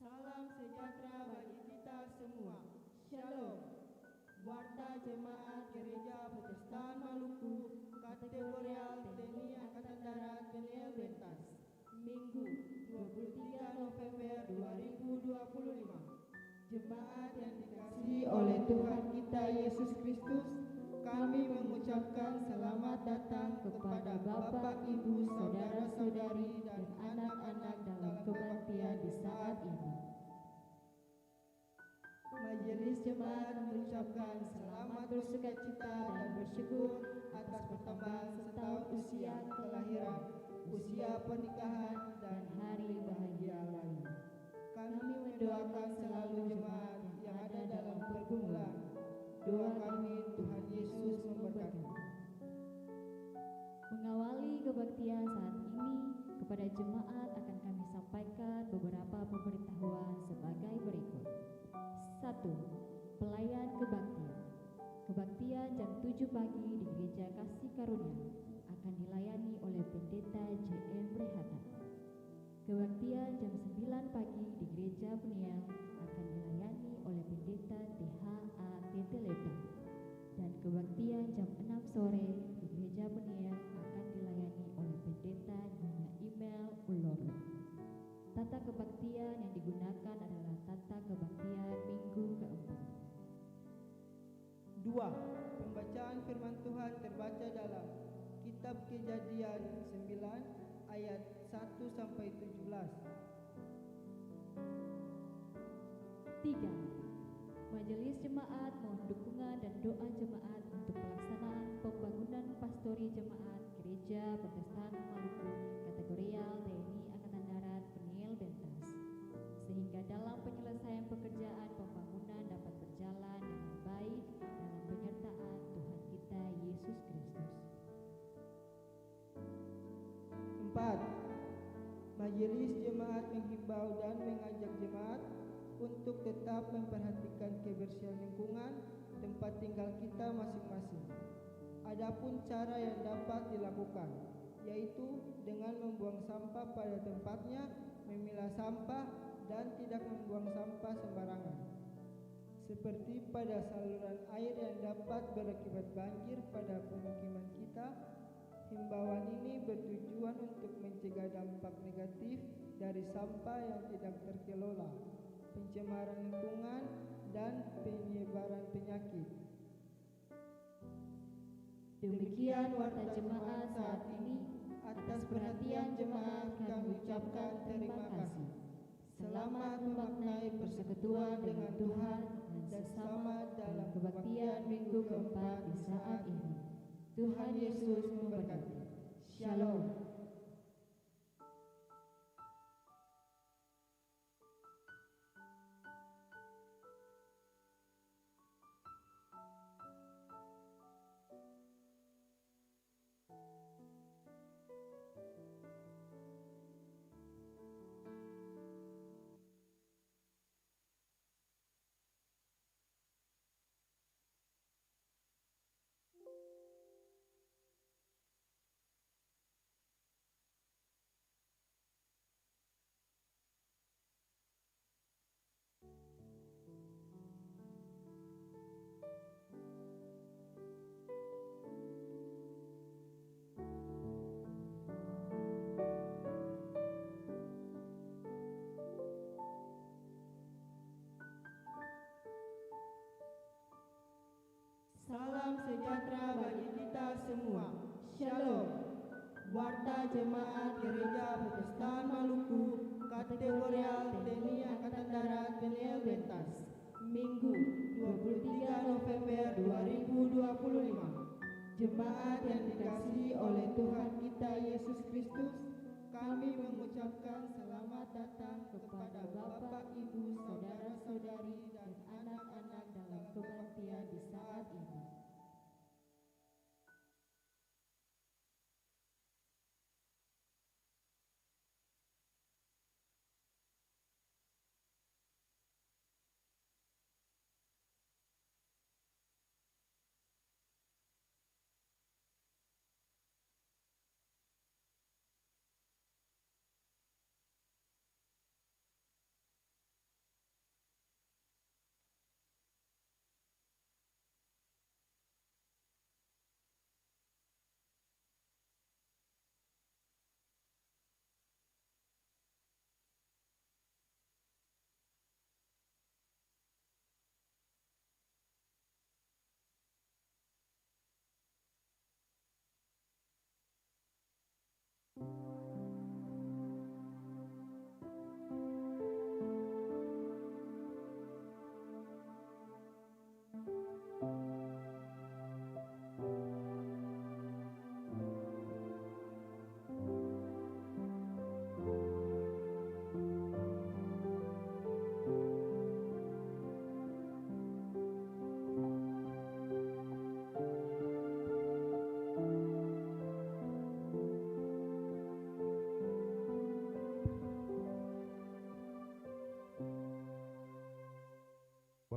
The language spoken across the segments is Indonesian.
Salam sejahtera bagi kita semua. Shalom. Warta Jemaat Gereja Protestan Maluku, Kategorial TNI Angkatan Darat Peniel Bentas, Minggu 23 November 2025. Jemaat yang dikasihi oleh Tuhan kita Yesus Kristus, kami mengucapkan selamat datang kepada Bapak, Ibu, Saudara-saudari, dan anak-anak dalam kebaktian di saat ini. Majelis Jemaat mengucapkan selamat bersukacita dan bersyukur atas pertambahan setahun usia kelahiran, usia pernikahan, dan hari bahagia lain. Kami mendoakan selalu jemaat yang ada dalam pergumulan. Doa kami, Tuhan Yesus memberkati. Mengawali kebaktian saat ini, kepada jemaat akan kami sampaikan beberapa pemberitahuan sebagai berikut. 1. Pelayan kebaktian. Kebaktian jam 7 pagi di Gereja Kasih Karunia akan dilayani oleh Pendeta J.M. Brehata. Kebaktian jam 9 pagi di Gereja Peniel akan dilayani oleh Pendeta T.H.A. Teteleta. Dan kebaktian jam 6 sore di Gereja Peniel akan dilayani oleh Pendeta Nyonya Imel Ulolo. Tata kebaktian yang digunakan adalah tata kebaktian minggu keempat. 2. Pembacaan firman Tuhan terbaca dalam Kitab Kejadian 9 ayat 1 sampai 17. 3. Majelis Jemaat mohon dukungan dan doa jemaat untuk pelaksanaan pembangunan pastori jemaat Gereja Protestan Maluku Kategorial TNI Angkatan Darat Peniel Bentas, sehingga dalam penyelesaian pekerjaan pembangunan dapat berjalan dengan baik dalam penyertaan Tuhan kita Yesus Kristus. 4. Majelis Jemaat menghimbau dan mengajak jemaat untuk tetap memperhatikan kebersihan lingkungan tempat tinggal kita masing-masing. Adapun cara yang dapat dilakukan, yaitu dengan membuang sampah pada tempatnya, memilah sampah, dan tidak membuang sampah sembarangan. Seperti pada saluran air yang dapat berakibat banjir pada pemukiman kita, himbauan ini bertujuan untuk mencegah dampak negatif dari sampah yang tidak terkelola, pencemaran lingkungan, dan penyebaran penyakit. Demikian warta jemaat saat ini. Atas perhatian jemaat kami ucapkan terima kasih. Selamat memaknai persekutuan dengan Tuhan dan selamat dalam kebaktian minggu keempat di saat ini. Tuhan Yesus memberkati. Shalom. Salam sejahtera bagi kita semua. Shalom. Warta Jemaat Gereja Protestan Maluku, Kategorial TNI Angkatan Darat Peniel Bentas, Minggu 23 November 2025. Jemaat yang dikasihi oleh Tuhan kita Yesus Kristus, kami mengucapkan selamat datang kepada Bapak, Ibu, Saudara-saudari, dan anak-anak dalam kebaktian di saat ini.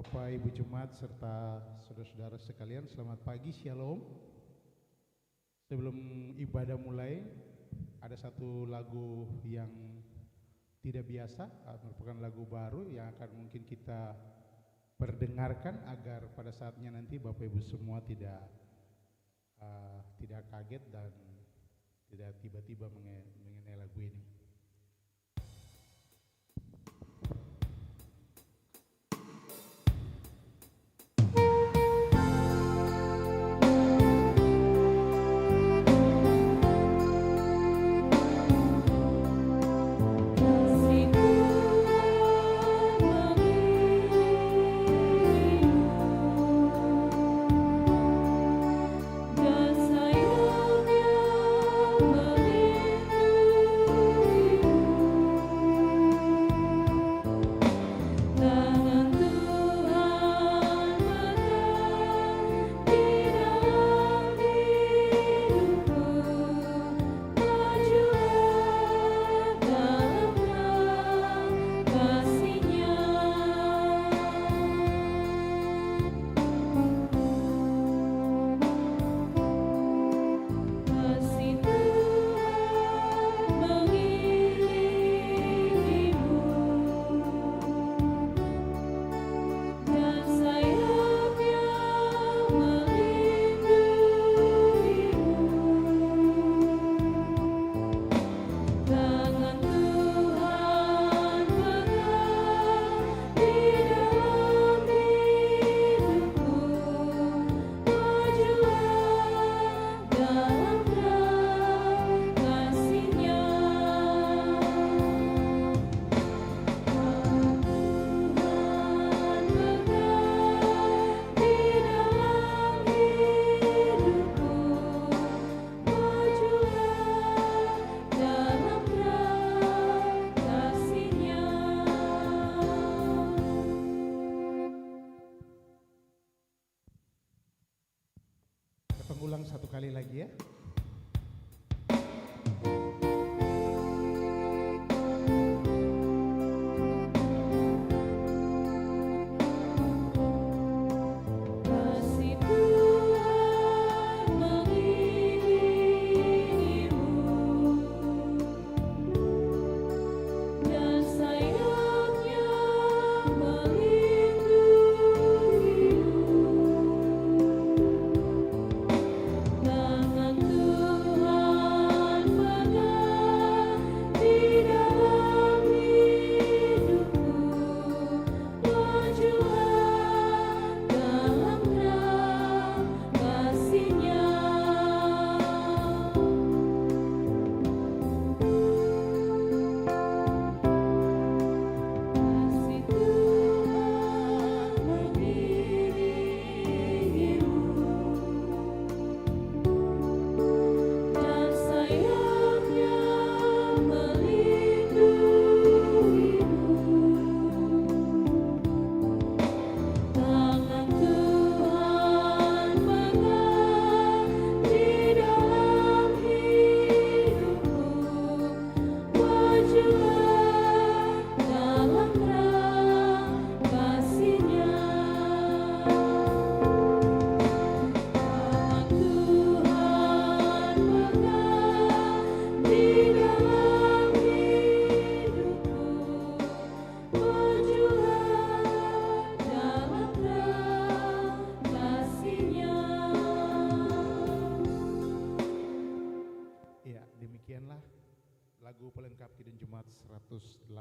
Bapak Ibu Jemaat serta saudara-saudara sekalian, selamat pagi, Shalom. Sebelum ibadah mulai, ada satu lagu yang tidak biasa, merupakan lagu baru yang akan mungkin kita perdengarkan agar pada saatnya nanti Bapak Ibu semua tidak kaget dan tidak tiba-tiba mengenai lagu ini. Ulang satu kali lagi ya. Lagu pelengkap Kidung Jemaat 180.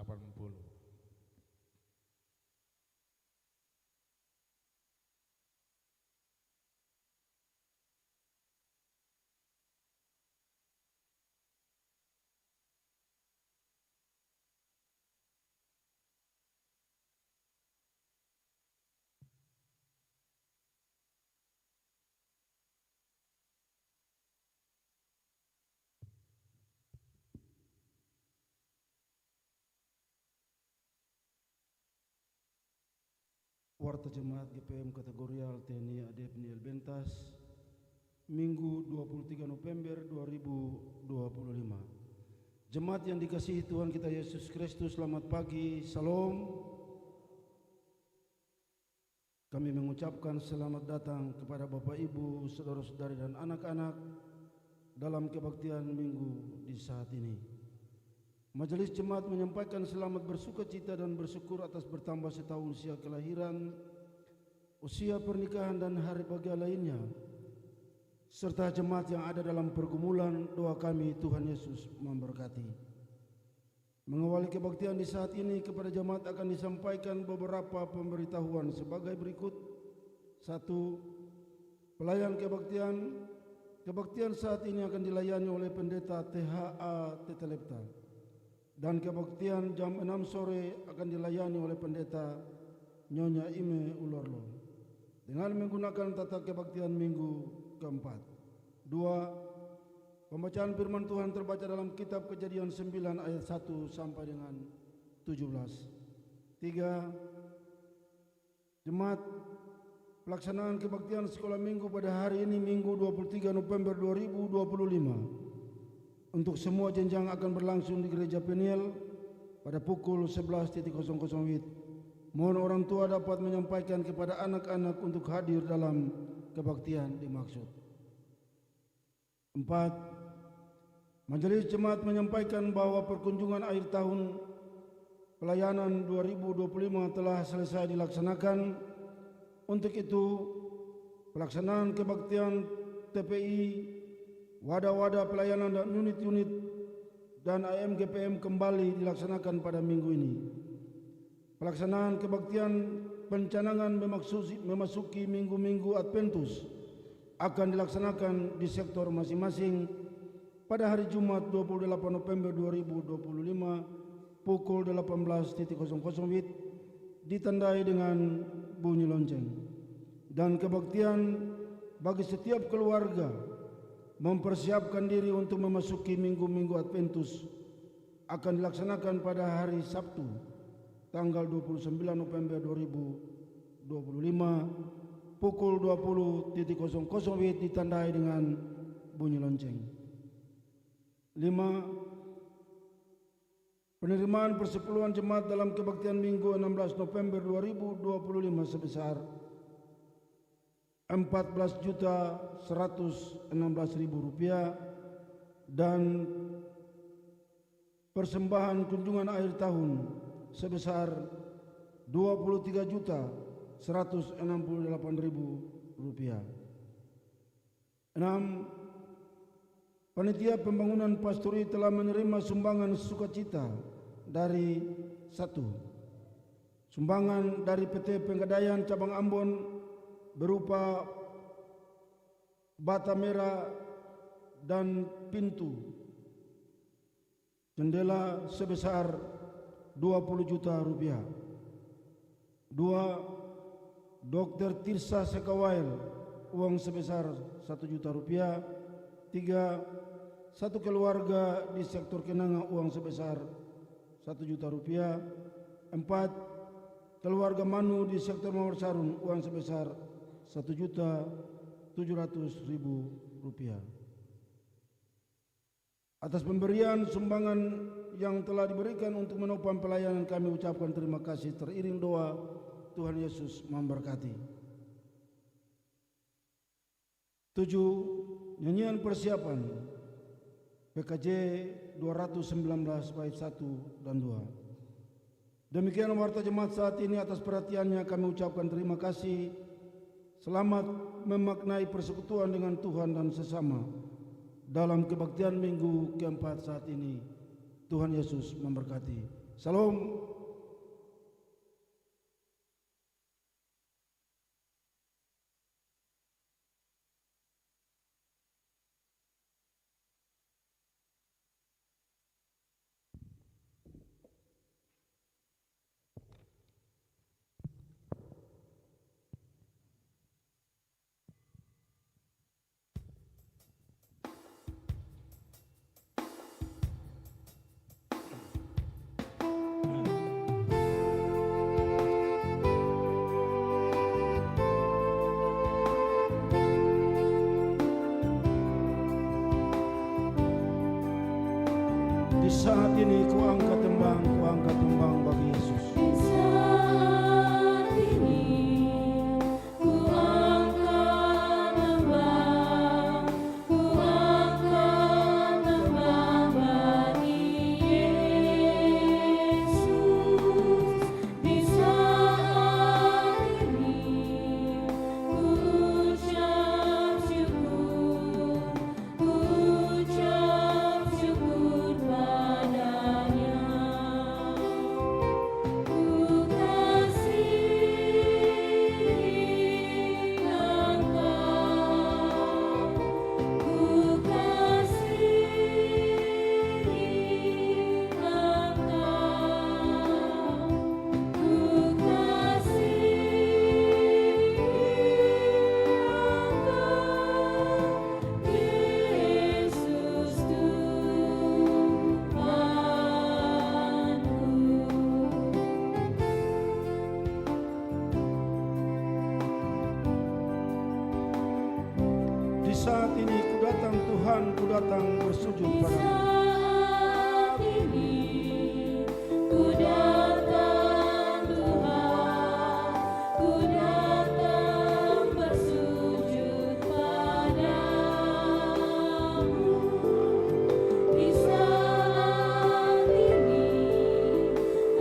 Warta Jemaat GPM Kategorial TNI AD Peniel Bentas, Minggu 23 November 2025. Jemaat yang dikasihi Tuhan kita Yesus Kristus, selamat pagi, Salam. Kami mengucapkan selamat datang kepada Bapak Ibu, saudara-saudari dan anak-anak dalam kebaktian minggu di saat ini. Majelis Jemaat menyampaikan selamat bersukacita dan bersyukur atas bertambah setahun usia kelahiran, usia pernikahan dan hari bahagia lainnya, serta jemaat yang ada dalam pergumulan. Doa kami, Tuhan Yesus memberkati. Mengawali kebaktian di saat ini, kepada jemaat akan disampaikan beberapa pemberitahuan sebagai berikut. 1. Pelayan kebaktian. Kebaktian saat ini akan dilayani oleh Pendeta THA Tetelepta, dan kebaktian jam 6 sore akan dilayani oleh Pendeta Nyonya Ime Ulorlo dengan menggunakan tata kebaktian minggu keempat. 2. Pembacaan firman Tuhan terbaca dalam kitab Kejadian 9 ayat 1 sampai dengan 17. 3. Jemaat pelaksanaan kebaktian sekolah minggu pada hari ini, Minggu 23 November 2025, untuk semua jenjang akan berlangsung di Gereja Peniel pada pukul 11.00 WIB. Mohon orang tua dapat menyampaikan kepada anak-anak untuk hadir dalam kebaktian dimaksud. 4. Majelis Jemaat menyampaikan bahwa perkunjungan akhir tahun pelayanan 2025 telah selesai dilaksanakan. Untuk itu, pelaksanaan kebaktian TPI, wadah-wadah pelayanan dan unit-unit dan AMGPM kembali dilaksanakan pada minggu ini. Pelaksanaan kebaktian pencanangan memasuki minggu-minggu Adventus akan dilaksanakan di sektor masing-masing pada hari Jumat 28 November 2025 pukul 18.00 WIB, ditandai dengan bunyi lonceng. Dan kebaktian bagi setiap keluarga mempersiapkan diri untuk memasuki minggu-minggu Adventus akan dilaksanakan pada hari Sabtu tanggal 29 November 2025 pukul 20.00 WIB, ditandai dengan bunyi lonceng. 5. Penerimaan persepuluhan jemaat dalam kebaktian minggu 16 November 2025 sebesar Rp14.116.000 dan persembahan kunjungan akhir tahun sebesar Rp23.168.000. 6. Panitia Pembangunan Pastori telah menerima sumbangan sukacita dari 1. Sumbangan dari PT Penggadaian Cabang Ambon berupa bata merah dan pintu jendela sebesar Rp20 juta. 2. Dr. Tirsa Sekawail uang sebesar Rp1 juta. 3. Satu keluarga di sektor Kenanga uang sebesar Rp1 juta. 4. Keluarga Manu di sektor Mawar Sarun uang sebesar Rp1.700.000. Atas pemberian sumbangan yang telah diberikan untuk menopang pelayanan, kami ucapkan terima kasih teriring doa. Tuhan Yesus memberkati. 7. Nyanyian persiapan PKJ 219 bait 1 dan 2. Demikian warta jemaat saat ini. Atas perhatiannya kami ucapkan terima kasih. Selamat memaknai persekutuan dengan Tuhan dan sesama dalam kebaktian minggu keempat saat ini. Tuhan Yesus memberkati. Salam. Di saat ini ku angkat tembang bagi Yesus. Di saat ini datang Tuhan, ku datang bersujud padamu. Saat ini ku datang Tuhan, ku datang bersujud padamu. Di saat ini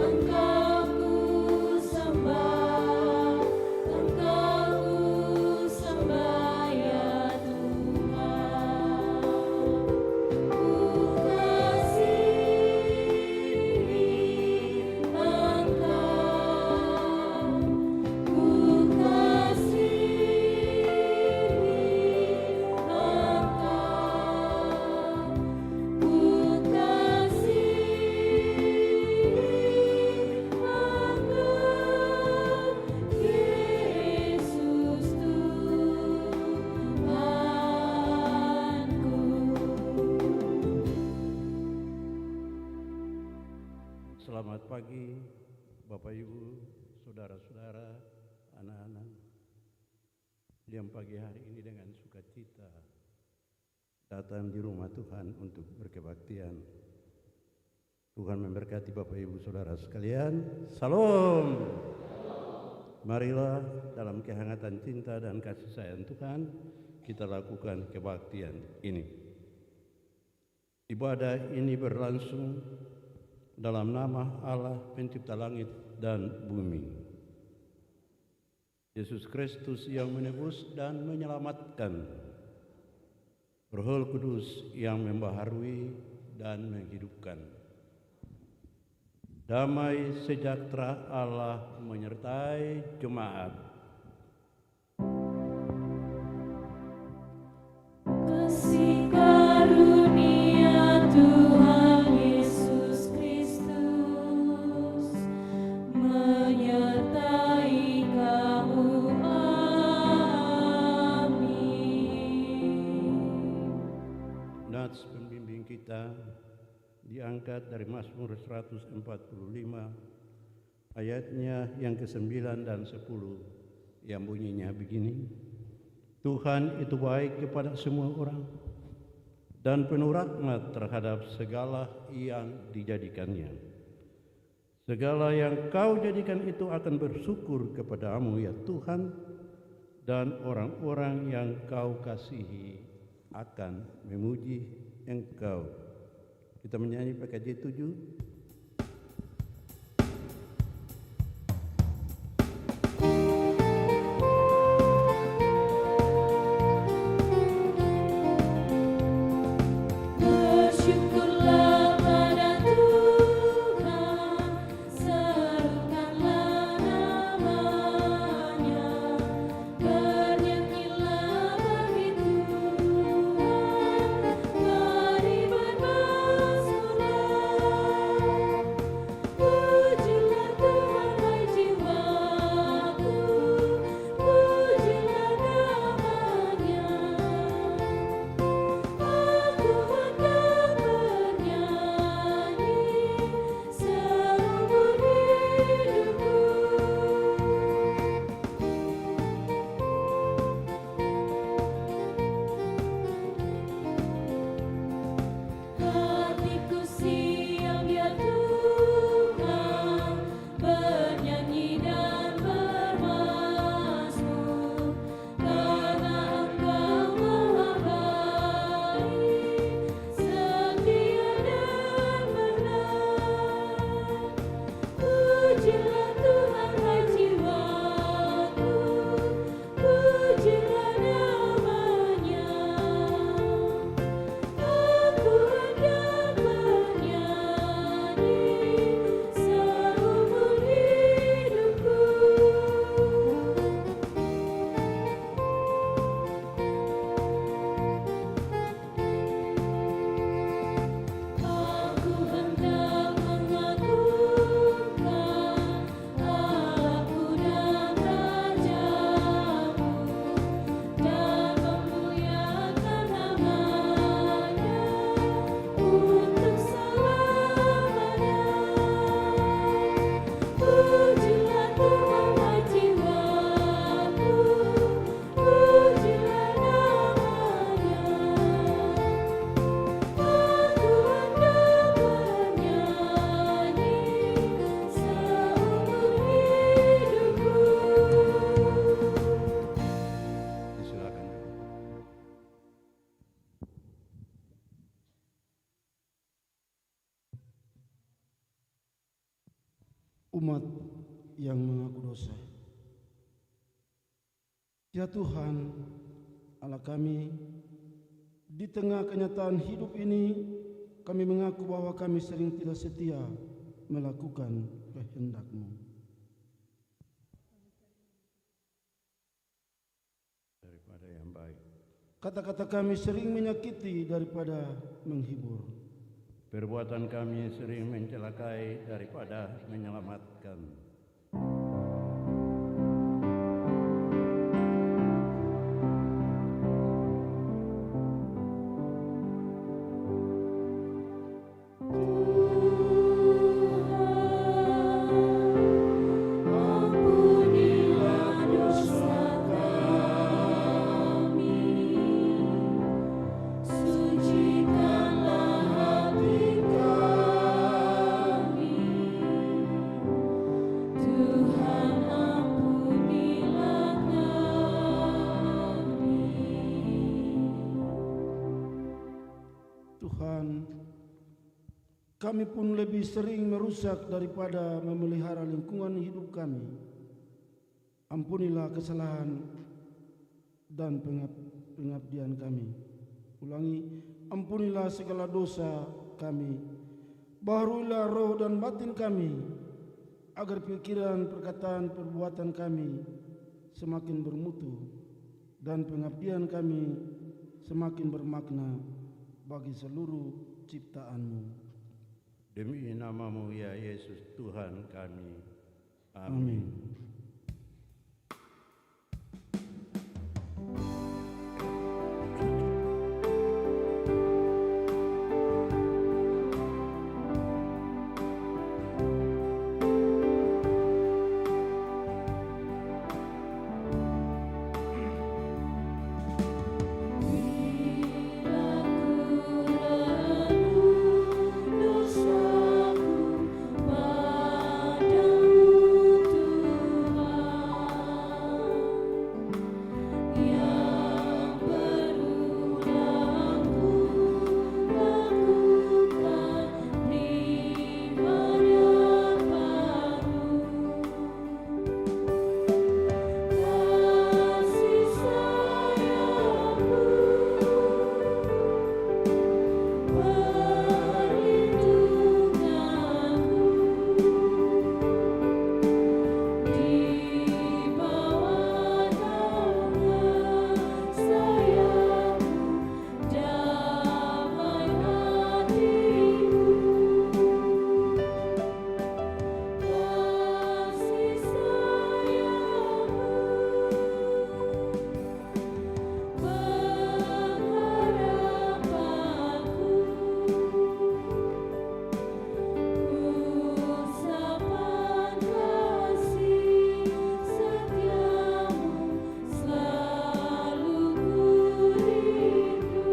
Engkau ku sembah, Engkau ku sembah ya Tuhan. Ku kasihi Engkau, ku kasihi Engkau, ku kasihi Engkau, Yesus Tuhanku. Selamat pagi, Bapak Ibu, saudara-saudara, anak-anak, yang pagi hari ini dengan sukacita datang di rumah Tuhan untuk berkebaktian. Tuhan memberkati Bapak Ibu saudara sekalian. Salam. Marilah dalam kehangatan cinta dan kasih sayang Tuhan kita lakukan kebaktian ini. Ibadah ini berlangsung dalam nama Allah pencipta langit dan bumi, Yesus Kristus yang menebus dan menyelamatkan, Roh Kudus yang membaharui dan menghidupkan. Damai sejahtera Allah menyertai jemaat. Kasih karunia Tuhan Yesus Kristus menyertai kamu. Amin. Nats pembimbing kita diangkat dari Mazmur 145 ayatnya yang ke-9 dan 10 yang bunyinya begini. Tuhan itu baik kepada semua orang dan penuh rahmat terhadap segala yang dijadikannya. Segala yang kau jadikan itu akan bersyukur kepadamu ya Tuhan, dan orang-orang yang kau kasihi akan memuji Engkau. Kita menyanyi PKJ 7. Bersyukurlah pada Tuhan, serukanlah namanya, bernyanyilah bagi Tuhan, mari bermazmurlah. umat yang mengaku dosa. Ya Tuhan, Allah kami, di tengah kenyataan hidup ini, kami mengaku bahwa kami sering tidak setia melakukan kehendak-Mu. Daripada yang baik, Kata-kata kami sering menyakiti daripada menghibur. perbuatan kami sering mencelakai daripada menyelamatkan. Ampunilah dosa kami, sucikanlah hati kami. Tuhan ampunilah kami. Tuhan, kami pun lebih sering merusak daripada memelihara lingkungan hidup kami. Ampunilah kesalahan dan pengabdian kami. Ulangi, ampunilah segala dosa kami. Baharuilah roh dan batin kami, agar pikiran, perkataan, perbuatan kami semakin bermutu dan pengabdian kami semakin bermakna bagi seluruh ciptaan-Mu. Demi nama-Mu ya Yesus Tuhan kami. Amin. Bila ku renung dosaku padamu Tuhan, yang berulang ku lakukan ibadah baru. Kasih sayang-Mu, perlindungan-Mu, di bawah naungan sayang-Mu, damai hatiku. Kasih sayang-Mu, pengharapanku, ucapan kasih setiamu selalu ku rindu.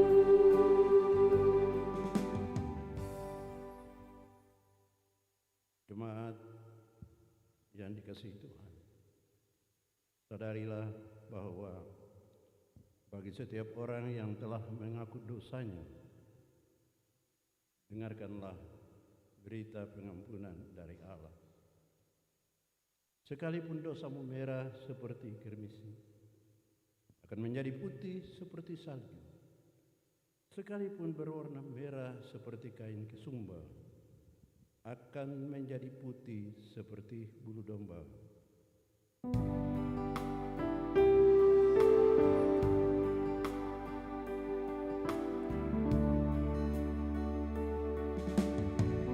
Jemaat yang dikasihi Tuhan, sadarilah bahwa bagi setiap orang yang telah mengaku dosanya, dengarkanlah berita pengampunan dari Allah. Sekalipun dosamu merah seperti kermisi, akan menjadi putih seperti salju. Sekalipun berwarna merah seperti kain kesumba, akan menjadi putih seperti bulu domba.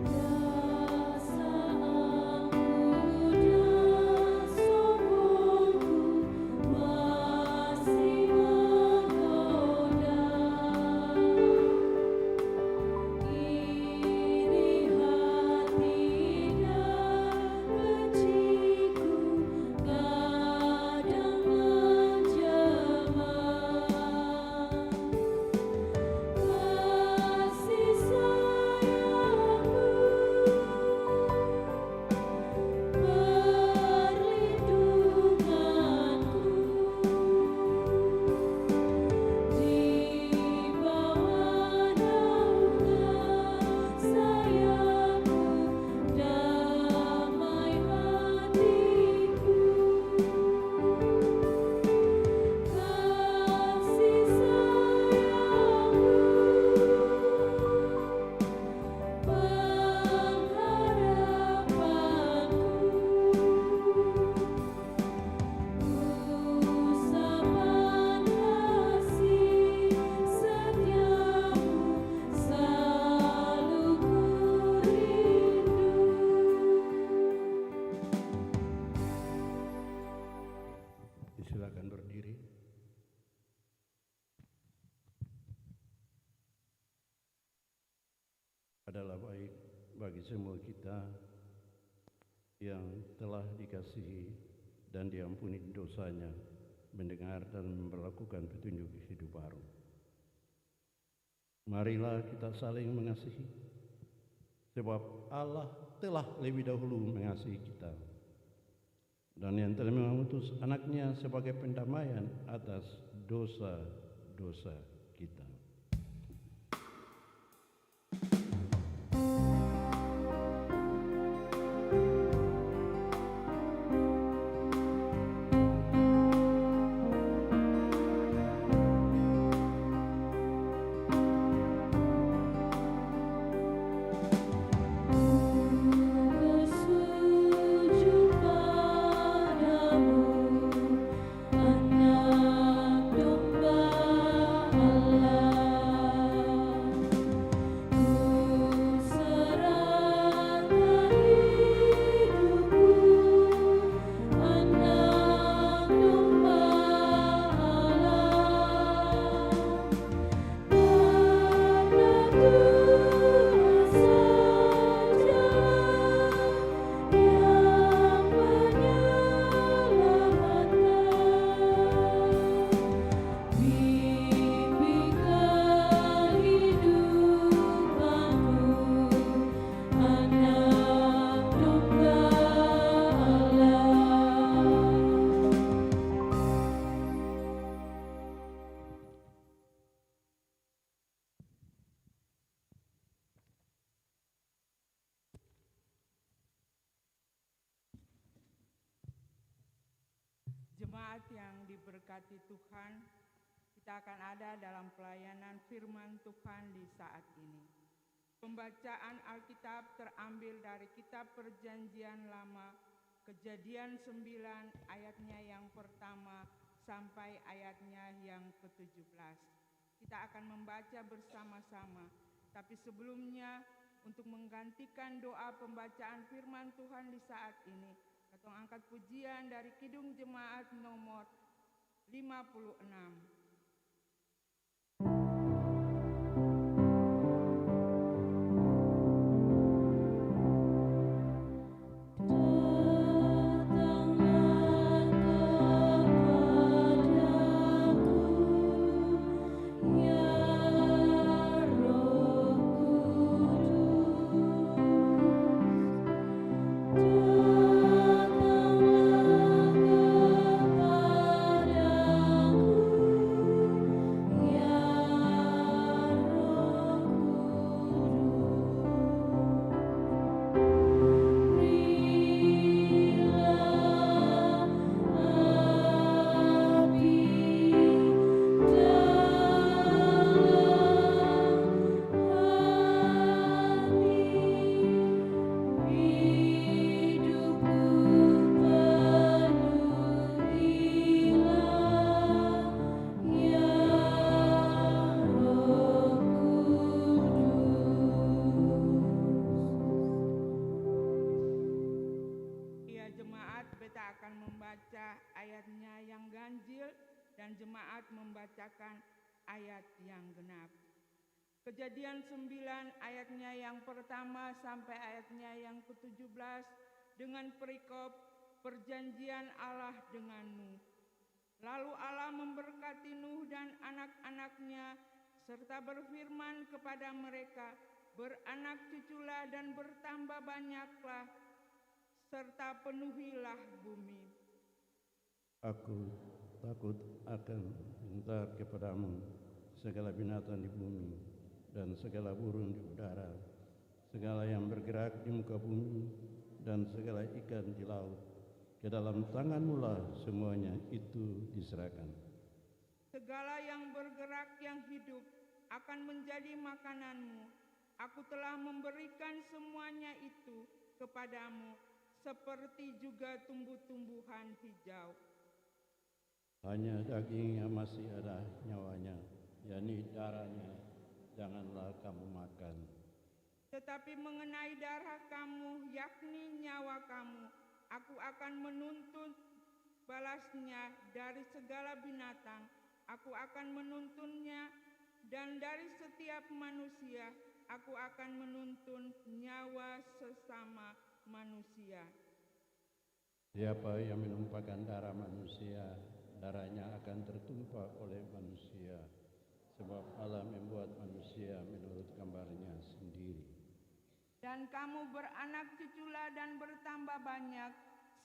Rasa ampun dan sombongku masih menggoda. Iri hati dan benciku adalah baik bagi semua kita yang telah dikasihi dan diampuni dosanya, mendengar dan memperlakukan petunjuk hidup baru. Marilah kita saling mengasihi, sebab Allah telah lebih dahulu mengasihi kita, dan yang telah mengutus anaknya sebagai pendamaian atas dosa-dosa kita. Bersujud padamu, Anak Domba Allah. Ku serahkan hidupku, Anak Domba Allah. Karena Tuhan saja yang menyelamatkan. Bimbingkan hidupanku, Anak Domba Allah. Jemaat yang diberkati Tuhan, kita akan ada dalam pelayanan firman Tuhan di saat ini. Pembacaan Alkitab terambil dari kitab Perjanjian Lama, Kejadian 9 ayatnya yang pertama sampai ayatnya yang ke-17. Kita akan membaca bersama-sama, tapi sebelumnya untuk menggantikan doa pembacaan firman Tuhan di saat ini, atau angkat pujian dari Kidung Jemaat nomor 56. Datanglah kepadaku, ya Roh Kudus. ayatnya yang ganjil dan jemaat membacakan ayat yang genap. Kejadian 9 ayatnya yang pertama sampai ayatnya yang ke-17 dengan perikop perjanjian Allah dengan Nuh. Lalu Allah memberkati Nuh dan anak-anaknya serta berfirman kepada mereka, beranak cuculah dan bertambah banyaklah serta penuhilah bumi. Aku takut akan minta kepadamu segala binatang di bumi dan segala burung di udara, segala yang bergerak di muka bumi dan segala ikan di laut. Ke dalam tanganmu lah semuanya itu diserahkan. Segala yang bergerak yang hidup akan menjadi makananmu. Aku telah memberikan semuanya itu kepadamu, seperti juga tumbuh-tumbuhan hijau. Hanya daging yang masih ada nyawanya, yakni darahnya, janganlah kamu makan. Tetapi mengenai darah kamu, yakni nyawa kamu, aku akan menuntut balasnya dari segala binatang. Aku akan menuntunnya dan dari setiap manusia aku akan menuntun nyawa sesama manusia. Siapa yang menumpahkan darah manusia, darahnya akan tertumpah oleh manusia, sebab Allah membuat manusia menurut gambarnya sendiri. Dan kamu beranak cuculah dan bertambah banyak,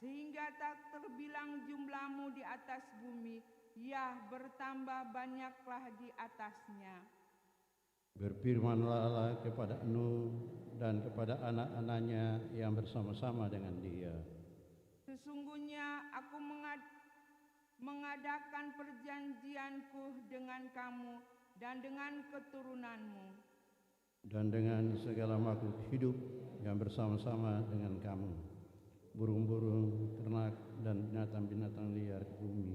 sehingga tak terbilang jumlahmu di atas bumi, ya bertambah banyaklah di atasnya. Berfirmanlah Allah kepada Nuh dan kepada anak-anaknya yang bersama-sama dengan dia. Sesungguhnya aku mengadakan perjanjianku dengan kamu dan dengan keturunanmu, Dan dengan segala makhluk hidup yang bersama-sama dengan kamu, burung-burung, ternak, dan binatang-binatang liar di bumi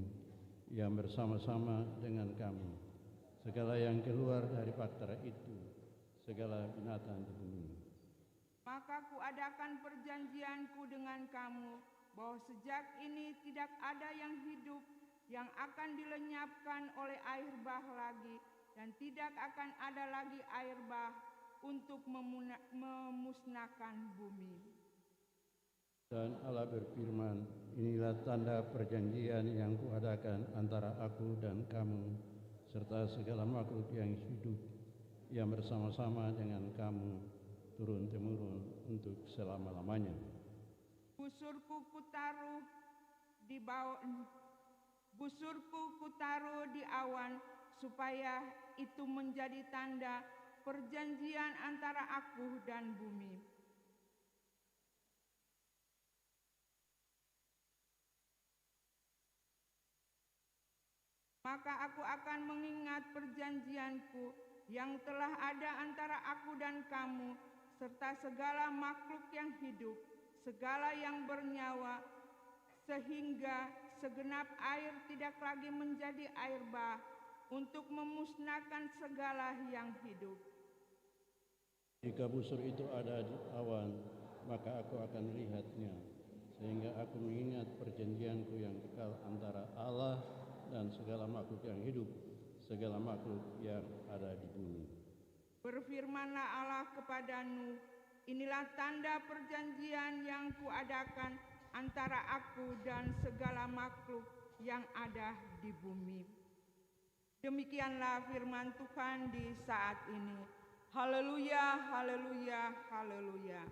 yang bersama-sama dengan kamu, segala yang keluar dari bahtera itu, segala binatang di bumi. maka kuadakan perjanjianku dengan kamu, bahwa sejak ini tidak ada yang hidup yang akan dilenyapkan oleh air bah lagi, dan tidak akan ada lagi air bah untuk memusnahkan bumi. Dan Allah berfirman, inilah tanda perjanjian yang kuadakan antara aku dan kamu, serta segala makhluk yang hidup yang bersama-sama dengan kamu, turun-temurun untuk selama-lamanya. Busurku kutaruh di awan, supaya itu menjadi tanda perjanjian antara aku dan bumi. Maka aku akan mengingat perjanjianku yang telah ada antara aku dan kamu, serta segala makhluk yang hidup, segala yang bernyawa, sehingga segenap air tidak lagi menjadi air bah, untuk memusnahkan segala yang hidup. Jika busur itu ada di awan, maka aku akan melihatnya, sehingga aku mengingat perjanjianku yang kekal antara Allah dan segala makhluk yang hidup, segala makhluk yang ada di bumi. Berfirmanlah Allah kepada Nuh, inilah tanda perjanjian yang kuadakan antara aku dan segala makhluk yang ada di bumi. Demikianlah firman Tuhan di saat ini. Haleluya, haleluya, haleluya.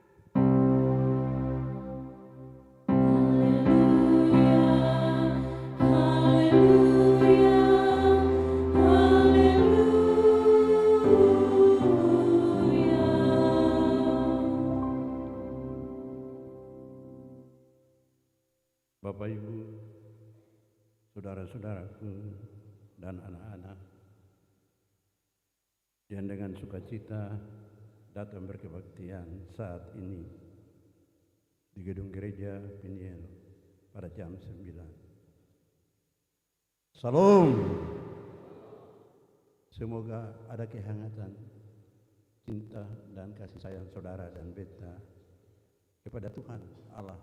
Bapak, Ibu, saudara-saudaraku, dan anak-anak yang dengan sukacita datang berkebaktian saat ini di gedung gereja Peniel pada jam 9. Salam. Semoga ada kehangatan, cinta, dan kasih sayang saudara dan beta kepada Tuhan Allah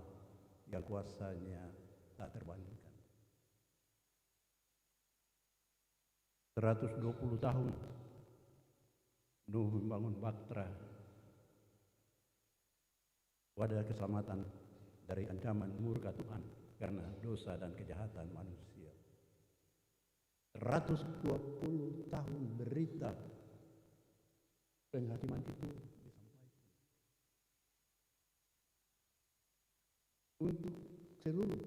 yang kuasanya tak terbandingkan. 120 tahun Nuh membangun bahtera, wadah keselamatan dari ancaman murka Tuhan karena dosa dan kejahatan manusia. 120 tahun berita penghakiman itu disampaikan untuk seluruh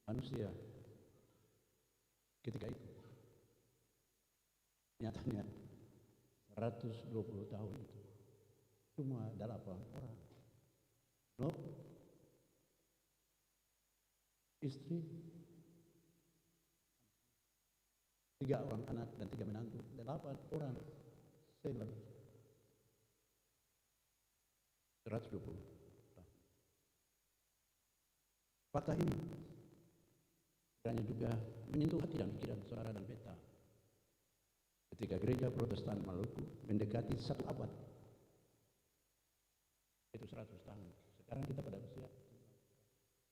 manusia ketika itu. Nyatanya 120 tahun itu cuma 8 orang. No, istri, 3 orang anak dan 3 menantu, 8 orang selama 120 tahun. Fakta ini kiranya juga menyentuh hati dan pikiran saudara dan beta. Ketika gereja Protestan Maluku mendekati 1 abad, itu 100 tahun. Sekarang kita pada usia,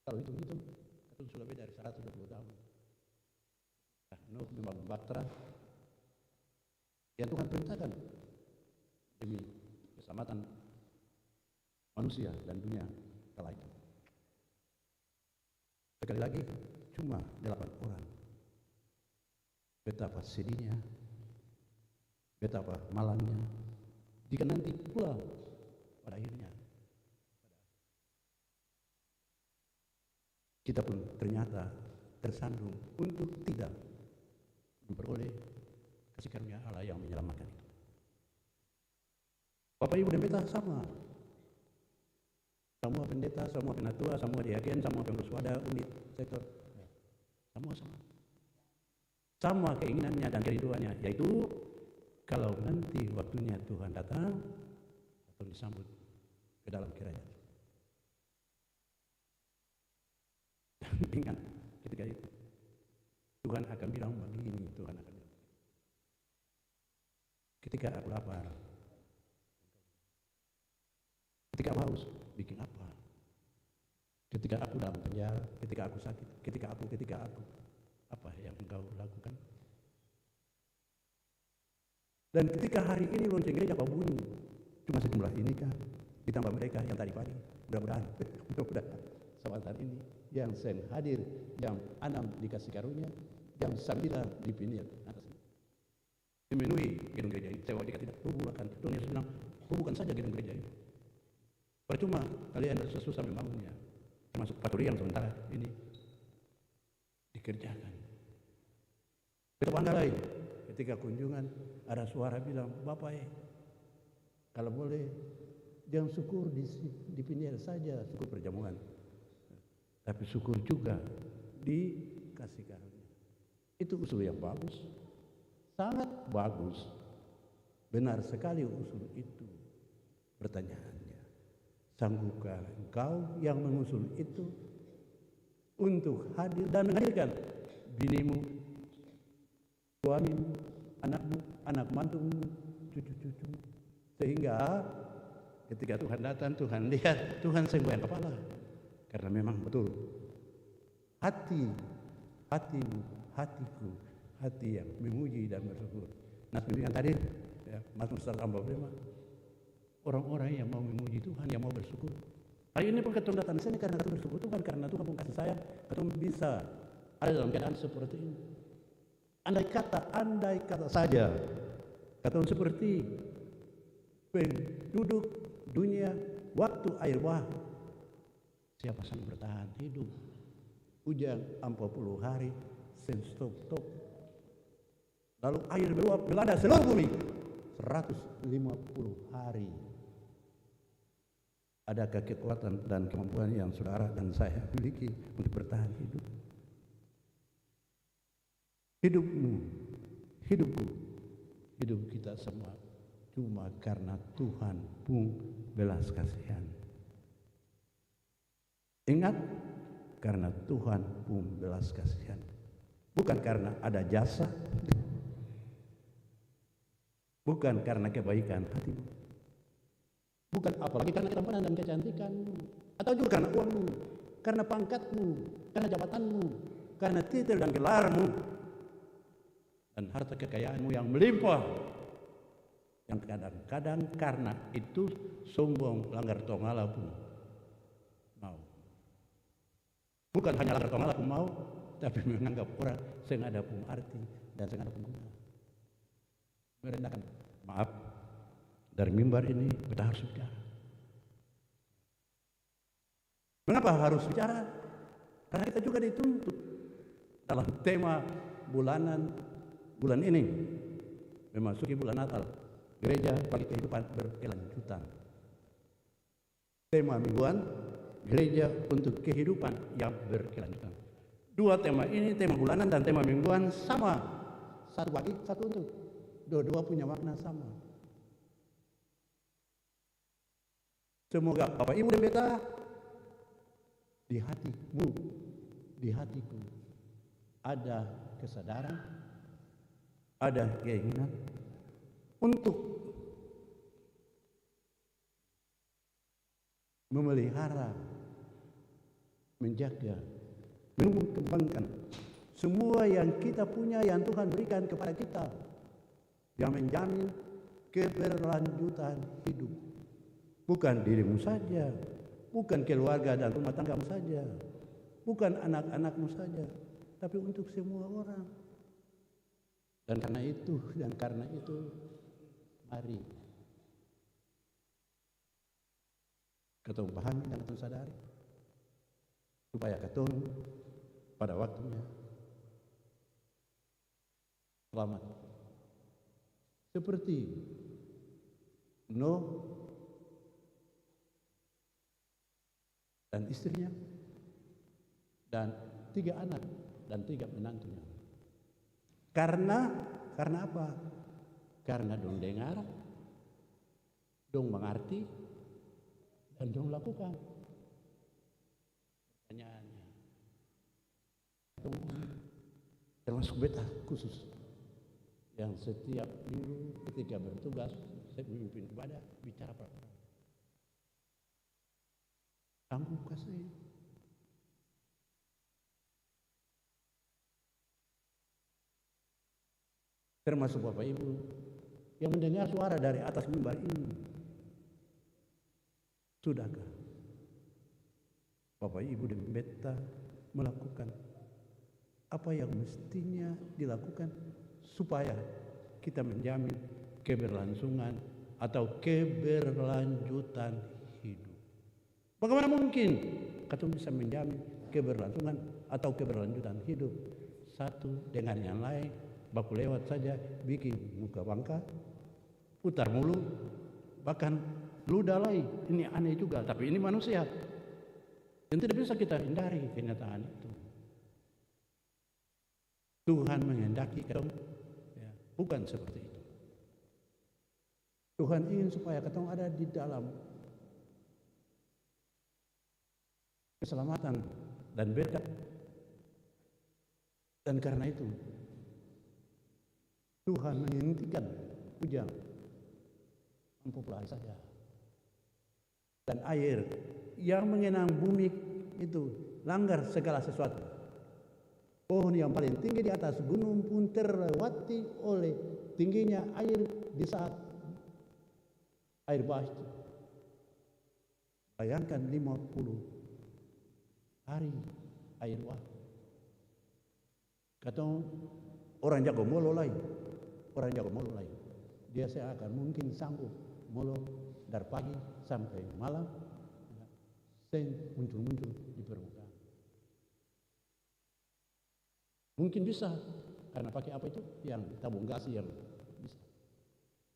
kalau hitung-hitung, itu sudah lebih dari 120 tahun. Nuh membangun bahtera yang Tuhan perintahkan demi keselamatan manusia dan dunia kala itu. Sekali lagi, cuma 8 orang. Betapa sedihnya, betapa malangnya, jika nanti pula pada akhirnya kita pun ternyata tersandung untuk tidak memperoleh kasih karunia Allah yang menyelamatkan itu. Bapak Ibu dan Pendeta sama. Semua pendeta, semua penatua, semua diaken, semua pengurus wadah, unit, sektor, semua sama. Sama keinginannya dan kerinduannya, yaitu kalau nanti waktunya Tuhan datang atau disambut ke dalam kerajaan. Ingat ketika itu Tuhan akan bilang begini, Tuhan akan bilang, ketika aku lapar, ketika aku haus, bikin apa? Ketika aku dalam penjara, ketika aku sakit, ketika aku, apa yang engkau lakukan? Dan ketika hari ini lonceng gereja kau bunyi, cuma sejumlah ini kah? Ditambah mereka yang tadi pagi, mudah-mudahan saat ini yang sen hadir jam 6 dikasih karunia, jam 9 dipinir atas dimenuhi gedung gereja ini. Sewa jika tidak rubuhkan, Tuhan Yesus bilang rubuhkan saja gedung gereja ini. Percuma kalian bersusah membangunnya, termasuk paturi yang sementara ini dikerjakan. Tetangga lain ketika kunjungan ada suara bilang, Bapak kalau boleh jangan syukur di pinggir saja, syukur perjamuan, tapi syukur juga dikasih karunia. Itu usul yang bagus, sangat bagus, benar sekali usul itu. Pertanyaannya, sanggupkah engkau yang mengusul itu untuk hadir dan menghadirkan binimu, suamimu, anakmu, anak mantumu, cucu-cucumu, sehingga ketika Tuhan datang, Tuhan lihat, Tuhan senggoyang kepala. Karena memang betul hatimu, hatiku, hati yang memuji dan bersyukur. Nah, seperti yang tadi ya, Mazmur 145, orang-orang yang mau memuji Tuhan, yang mau bersyukur. Hari ini pun ketemu datang sini karena ketemu bersyukur Tuhan, karena Tuhan pun kasih sayang, ketemu bisa ada dalam keadaan seperti ini. Andai kata saja, ketemu seperti penduduk dunia waktu air bah, siapa sanggup bertahan hidup? Hujan 40 hari, stop. Lalu air meluap melanda seluruh bumi 150 hari. Adakah kekuatan dan kemampuan yang saudara dan saya miliki untuk bertahan hidup? Hidupmu, hidupku, hidup kita semua cuma karena Tuhan pun belas kasihan. Ingat, karena Tuhan pun belas kasihan, bukan karena ada jasa, bukan karena kebaikan hatimu, bukan apalagi karena ketampanan dan kecantikanmu, atau juga karena uangmu, karena pangkatmu, karena jabatanmu, karena titel dan gelarmu, dan harta kekayaanmu yang melimpah, yang kadang-kadang karena itu sombong, langgar tongala pun mau. Bukan hanya langgar tongala pun mau, tapi menganggap orang sengaja pun arti dan sengaja pun guna. Merendahkan, maaf, dari mimbar ini kita harus bicara. Mengapa harus bicara? Karena kita juga dituntut dalam tema bulan ini memasuki bulan Natal, gereja bagi kehidupan berkelanjutan. Tema mingguan, gereja untuk kehidupan yang berkelanjutan. Dua tema ini, tema bulanan dan tema mingguan sama. Satu bagi, satu untuk. Dua-dua punya makna sama. Semoga Bapak Ibu dan Pendeta di hatimu, di hatiku ada kesadaran, ada keinginan untuk memelihara, menjaga, mengembangkan semua yang kita punya, yang Tuhan berikan kepada kita, yang menjamin keberlanjutan hidup. Bukan dirimu saja, bukan keluarga dan rumah tanggamu saja, bukan anak-anakmu saja, tapi untuk semua orang. Dan karena itu, mari ketong pahami dan ketong sadari, supaya ketong pada waktunya selamat. Seperti Nuh dan istrinya dan 3 anak dan 3 menantunya. Karena apa? Karena dong dengar, dong mengerti, dan dong lakukan. Pertanyaannya, termasuk beta khusus yang setiap minggu ketika bertugas saya memimpin ibadah bicara apa? Sanggup kasih? Termasuk Bapak Ibu yang mendengar suara dari atas mimbar ini. Sudahkah Bapak Ibu dan beta melakukan apa yang mestinya dilakukan supaya kita menjamin keberlangsungan atau keberlanjutan hidup? Bagaimana mungkin kita bisa menjamin keberlangsungan atau keberlanjutan hidup satu dengan yang lain? Baku lewat saja, bikin muka bangka, putar mulu, bahkan ludah lagi. Ini aneh juga, tapi ini manusia. Dan tidak bisa kita hindari kenyataan itu. Tuhan menghendaki ketong, ya, bukan seperti itu. Tuhan ingin supaya ketong ada di dalam keselamatan dan berkat. Dan karena itu, Tuhan menghentikan hujan mempopulari saja. Dan air yang mengenang bumi itu langgar segala sesuatu. Pohon yang paling tinggi di atas gunung pun terlewati oleh tingginya air di saat air bah itu. Bayangkan 50 hari air bah. Katong orang jago molo lain. Orang jago molo lain, dia saya akan mungkin sanggup molo dari pagi sampai malam, sen muncul-muncul di permukaan. Mungkin bisa, karena pakai apa itu? Yang tabung gas yang bisa.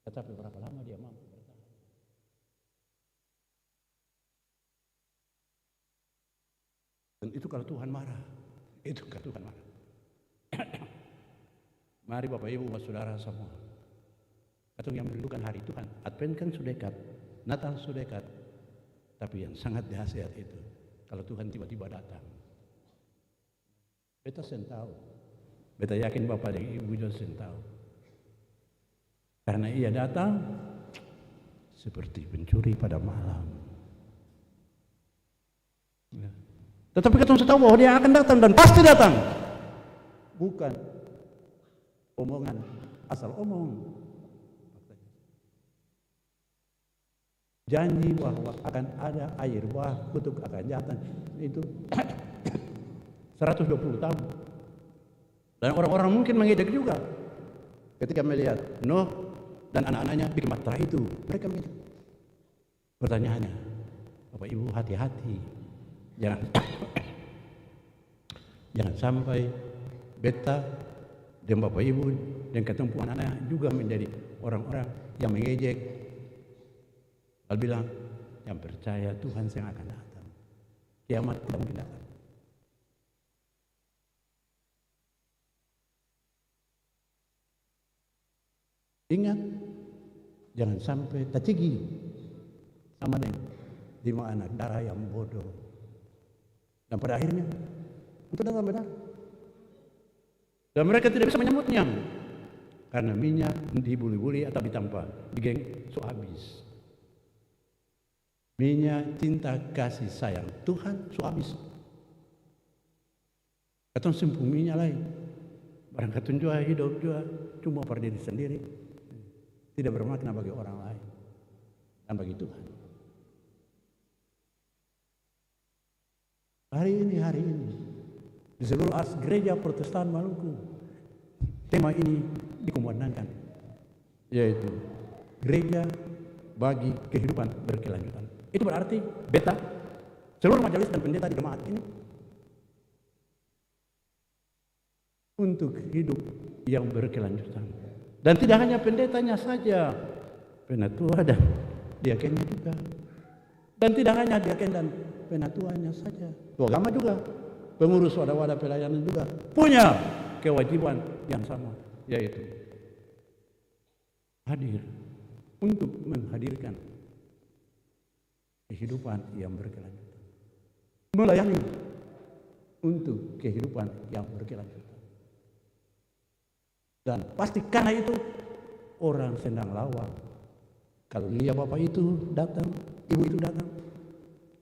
Tetapi berapa lama dia mampu bertahan? Dan itu kalau Tuhan marah, itu kalau Tuhan marah. Mari Bapak Ibu Saudara semua, atau yang merindukan hari Tuhan. Advent kan sudah dekat, Natal sudah dekat, tapi yang sangat dahsyat itu kalau Tuhan tiba-tiba datang. Beta tahu, beta yakin Bapak dan Ibu juga tahu, karena ia datang seperti pencuri pada malam. Ya. Tetapi kita tahu bahwa dia akan datang dan pasti datang, bukan omongan asal omong. Janji bahwa akan ada air bah, kutuk akan datang itu 120 tahun. Dan orang-orang mungkin mengejek juga ketika melihat Nuh dan anak-anaknya bikin batra itu. Mereka mengejek. Pertanyaannya, Bapak Ibu hati-hati, jangan sampai beta dan Bapak Ibu dan ketemu anak-anak juga menjadi orang-orang yang mengejek. Lalu bilang, yang percaya Tuhan yang akan datang. Kiamat tidak mungkin datang. Ingat, jangan sampai tercigi sama dengan 5 anak darah yang bodoh. Dan pada akhirnya, itu datang benar. Dan mereka tidak bisa menyambutnya karena minyak dibuli-buli atau ditampa di geng so habis. Minyak cinta kasih sayang Tuhan so habis. Katong simpung minyak lain. Barang katong juga hidup juga cuma per diri sendiri. tidak bermakna bagi orang lain dan bagi Tuhan. Hari ini di seluruh gereja Protestan Maluku tema ini dikumandangkan, yaitu gereja bagi kehidupan berkelanjutan. Itu berarti beta, seluruh majelis dan pendeta di jemaat ini untuk hidup yang berkelanjutan. Dan tidak hanya pendetanya saja, penatua dan diakennya juga. Dan tidak hanya diaken dan penatuanya saja, tua agama juga, pengurus wadah-wadah pelayanan juga punya kewajiban yang sama, yaitu hadir untuk menghadirkan kehidupan yang berkelanjutan, melayani untuk kehidupan yang berkelanjutan. Dan pasti karena itu orang senang lawang kalau lihat bapak itu datang, ibu itu datang,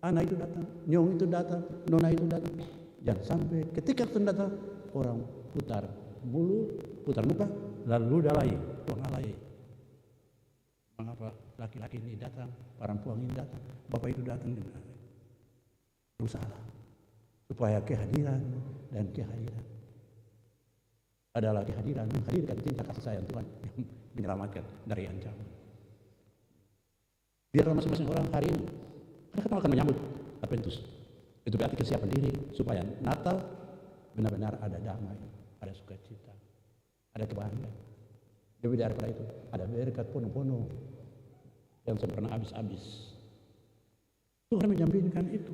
anak itu datang, nyong itu datang, nona itu datang. Jangan sampai ketika itu datang orang putar muka, lalu dalai, pengalai. Mengapa laki-laki ini datang, perempuan ini datang, bapak itu datang? Berusaha supaya kehadiran dan kehadiran adalah kehadiran menghadirkan cinta kasih sayang Tuhan yang menyelamatkan dari ancaman. Biar masing-masing orang hari ini, karena kita akan menyambut Adventus, itu berarti kesiapan diri supaya Natal benar-benar ada damai, ada sukacita, ada kebahagiaan. Lebih daripada itu, ada berkat penuh-penuh yang sempurna habis-habis. Tuhan menjaminkan itu.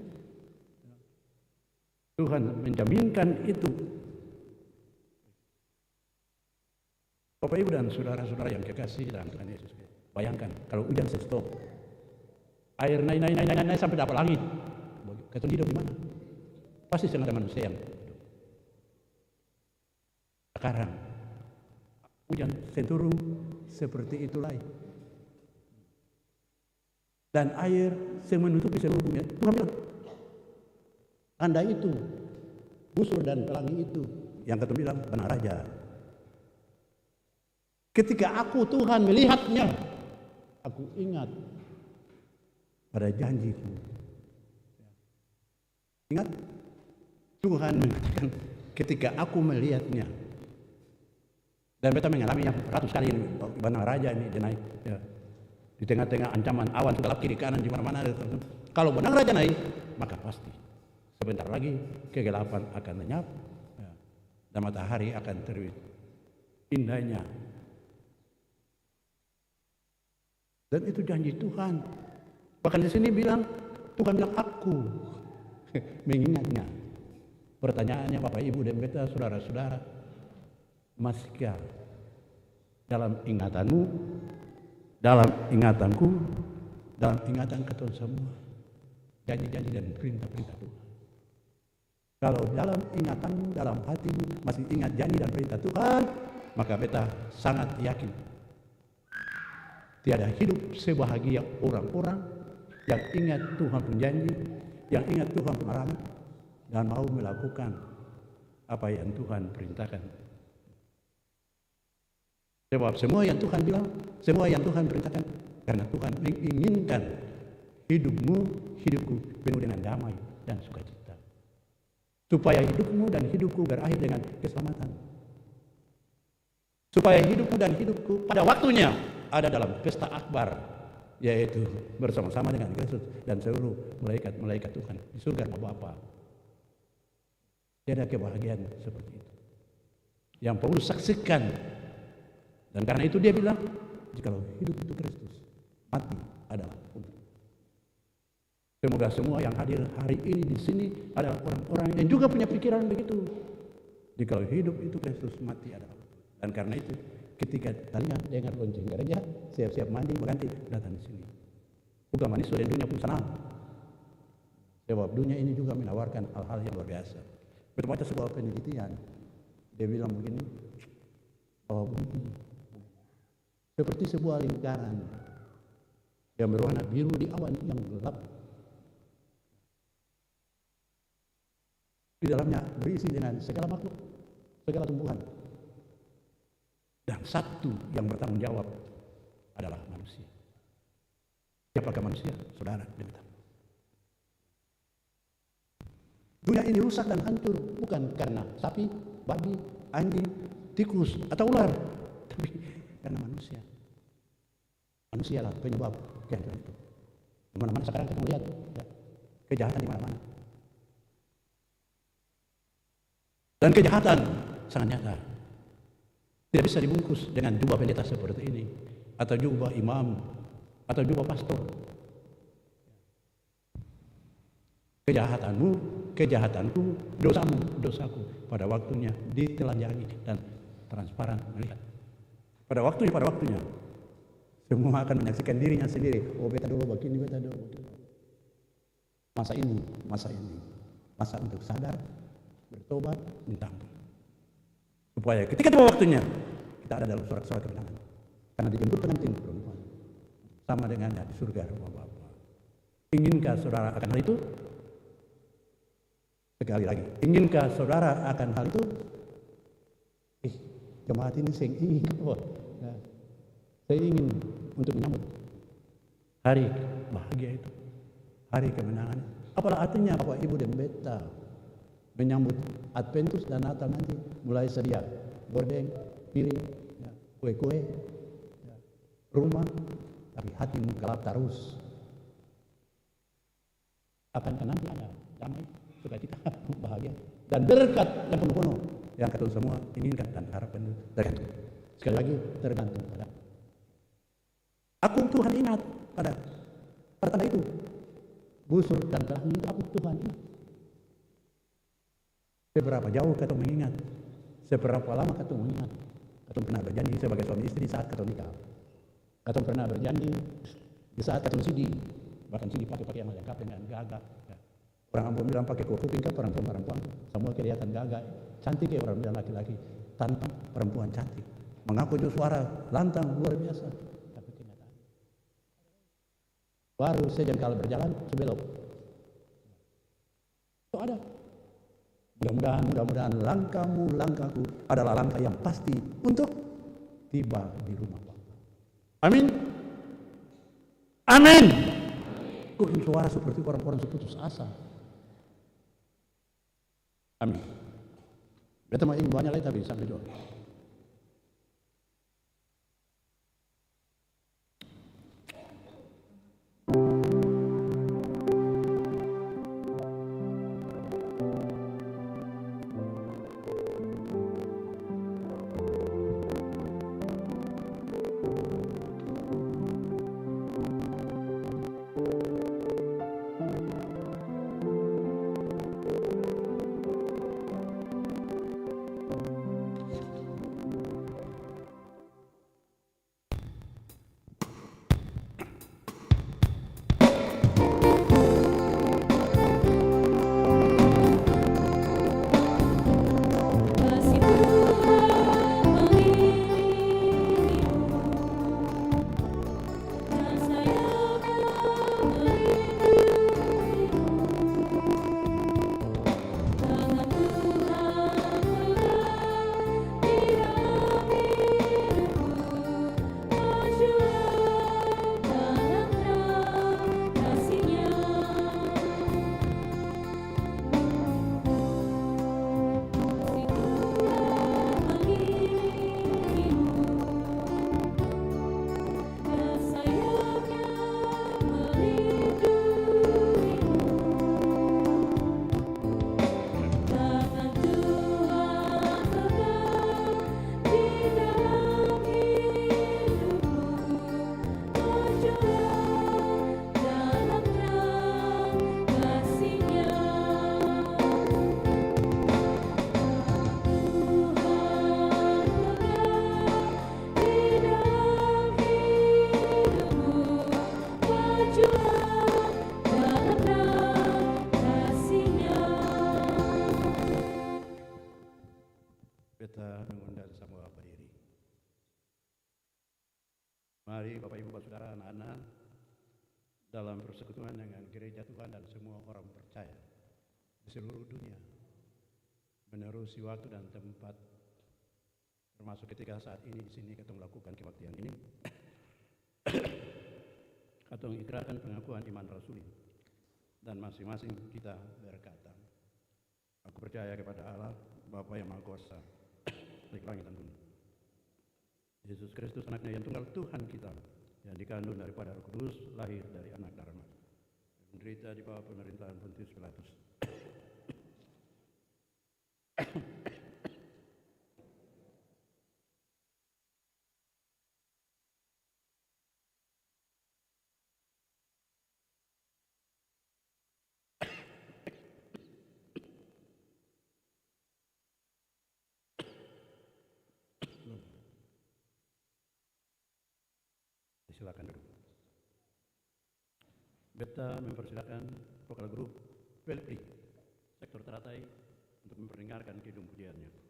Tuhan menjaminkan itu. Bapak Ibu dan saudara-saudara yang kekasih dalam Tuhan Yesus, bayangkan kalau hujan stop, air naik sampai dapat langit, kita hidup di mana? Pasti sangat ada manusia yang hidup. Sekarang hujan turun seperti itulah, dan air menutupi seluruh dunia. Tuhan bilang, Anda itu busur dan pelangi itu yang kata bilang benar aja. Ketika aku Tuhan melihatnya, aku ingat pada janjiku. Ingat, Tuhan mengatakan ketika aku melihatnya. Dan beta mengalami yang ratus kali ini, Benang Raja ini dia naik. Ya. Di tengah-tengah ancaman awan gelap kiri kanan di mana-mana. Kalau Benang Raja naik, maka pasti sebentar lagi kegelapan akan lenyap. Ya. Dan matahari akan terbit. Indahnya. Dan itu janji Tuhan. Bahkan di sini Tuhan bilang aku mengingatnya. Pertanyaannya Bapak Ibu dan beta saudara-saudara, masihkah dalam ingatanmu, dalam ingatanku, dalam ingatan kita semua janji-janji dan perintah-perintah Tuhan? Kalau dalam ingatanmu, dalam hatimu masih ingat janji dan perintah Tuhan, maka beta sangat yakin tiada hidup sebahagia orang-orang yang ingat Tuhan pun janji, yang ingat Tuhan pun arahan, dan mau melakukan apa yang Tuhan perintahkan. Sebab semua yang Tuhan bilang, semua yang Tuhan perintahkan, karena Tuhan menginginkan hidupku penuh dengan damai dan sukacita. Supaya hidupmu dan hidupku berakhir dengan keselamatan. Supaya hidupmu dan hidupku pada waktunya ada dalam pesta akbar, yaitu bersama-sama dengan Kristus dan seluruh malaikat-malaikat Tuhan di surga Bapa. Tiada kebahagiaan seperti itu yang Paulus saksikan. Dan karena itu dia bilang, jikalau hidup itu Kristus, mati adalah untung. Semoga semua yang hadir hari ini di sini adalah orang-orang yang juga punya pikiran begitu. Jikalau hidup itu Kristus, mati adalah untung. Dan karena itu ketika kalian dengar lonceng gereja, siap-siap mandi, berganti, datang di sini. Bukan manusia dan dunia pun senang. Sebab dunia ini juga menawarkan hal-hal yang luar biasa. Berbaca sebuah penelitian, dia bilang begini, bahwa bumi seperti sebuah lingkaran yang berwarna biru di awan yang gelap. Di dalamnya berisi dengan segala makhluk, segala tumbuhan. Dan satu yang bertanggung jawab adalah manusia. Siapakah manusia? Saudara, dengar. Dunia ini rusak dan hancur bukan karena sapi, babi, anjing, tikus, atau ular, tapi karena manusia. Manusialah penyebab kehancuran itu. Di mana-mana sekarang kita melihat ya, kejahatan di mana-mana. Dan kejahatan sangat nyata. Tidak bisa dibungkus dengan jubah pendeta seperti ini, atau jubah imam, atau jubah pastor. Kejahatanmu, kejahatanku, dosamu, dosaku pada waktunya ditelanjangi dan transparan melihat. Pada waktunya semua akan menyaksikan dirinya sendiri. Oh, beta dulu begini, beta dulu begini. Masa untuk sadar, bertobat, minta ampun. Supaya ketika tiba waktunya kita ada dalam sorak-sorak kemenangan. Karena dijemput pengantin perempuan sama dengannya di surga rumah Bapa. Inginkah saudara akan hal itu? Sekali lagi, inginkah saudara akan hal itu? Jemaat ini saya ingin kok. Ya. Saya ingin untuk menyambut hari bahagia itu, hari kemenangan. Apalah artinya Bapak Ibu dan Beta menyambut Adventus dan Natal nanti, mulai sedia gordeng, piring, ya, kue-kue, ya, rumah, tapi hatimu gelap terus. Akankah nanti ada damai, sukacita, bahagia, dan berkat yang penuh-penuh yang kita semua inginkan dan harapkan itu tergantung. Sekali lagi tergantung pada aku. Tuhan ingat pada tanda itu, busur dan kelahi itu aku Tuhan ingat. Seberapa jauh kita mengingat, seberapa lama kita mengingat. Kita pernah berjanji sebagai suami istri saat kita nikah. Kita pernah berjanji di saat kita sidi, bahkan sidi pakai pakaian lengkap dengan gagah. Ya. Orang Ambon bilang pakai kuping kan perempuan semua kelihatan gagah, cantik ya orang bilang laki-laki, tanpa perempuan cantik. Mengaku juga suara lantang luar biasa, tapi kenyataan baru sejengkal berjalan sebelok. Itu ada. Mudah-mudahan langkahku adalah langkah yang pasti untuk tiba di rumah Bapa. Amin. Amin. Kok suara seperti orang-orang seputus asa. Amin. Beta mau ingin banyak lagi tapi sampai doa. Kasih Tuhan mengiringimu dan sayangnya melindungimu. Tangan Tuhan pegang di dalam hidupmu. Majulah dalam terang kasih-Nya. Beta mengundang semua berdiri. Mari Bapak Ibu Saudara anak-anak dalam persekutuan dengan gereja Tuhan dan semua orang percaya di seluruh dunia menerusi waktu dan tempat, termasuk ketika saat ini di sini kita melakukan kebaktian ini. mengikrarkan pengakuan iman rasuli. Dan masing-masing kita berkata, aku percaya kepada Allah, Bapa yang Maha Kuasa, Pemilik langit dan bumi. Yesus Kristus anaknya yang tunggal Tuhan kita, yang dikandung daripada Roh Kudus, lahir dari anak darah, menderita di bawah pemerintahan Pontius Pilatus, silakan duduk. Beta mempersilakan vokal grup Pelpri sektor Teratai untuk memperdengarkan kidung pujiannya.